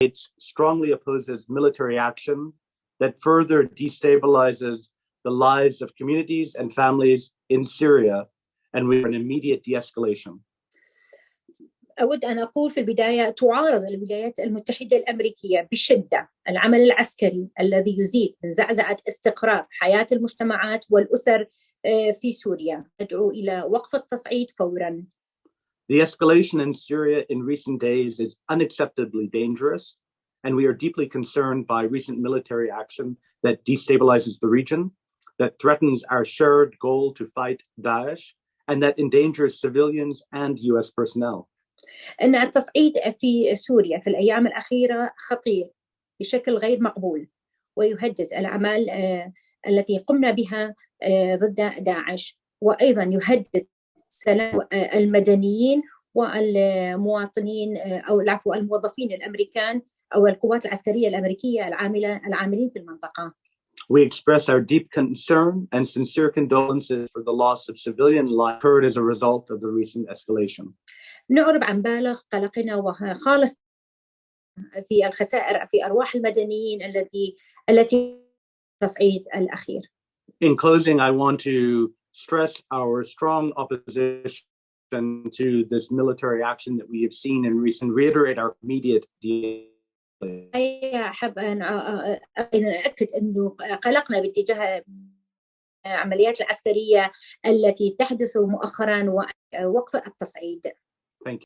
States strongly opposes military action that further destabilizes the lives of communities and families in Syria, and we are in immediate de-escalation. أود أن أقول في البداية تعارض الولايات المتحدة الأمريكية بشدة العمل العسكري الذي يزيد من زعزعة استقرار حياة المجتمعات والأسر في سوريا. ندعو إلى وقف التصعيد فوراً. The escalation in Syria in recent days is unacceptably dangerous, and we are deeply concerned by recent military action that destabilizes the region, that threatens our shared goal to fight Daesh, and that endangers civilians and US personnel. أن التصعيد في سوريا في الأيام الأخيرة خطير بشكل غير مقبول، ويهدد الأعمال التي قمنا بها ضد داعش، وأيضا يهدد سلام المدنيين والمواطنين أو العفو الموظفين الأمريكان أو القوات العسكرية الأمريكية العاملين في المنطقة. We express our deep concern and sincere condolences for the loss of civilian life occurred as a result of the recent escalation. نعرب عن بالغ قلقنا وخالص في الخسائر في أرواح المدنيين التي تصعيد الأخير. In closing, I want to stress our strong opposition to this military action that we have seen in recent, reiterate our immediate أحب أن أؤكد أنه قلقنا باتجاه العمليات العسكرية التي تحدث مؤخرا ووقف التصعيد.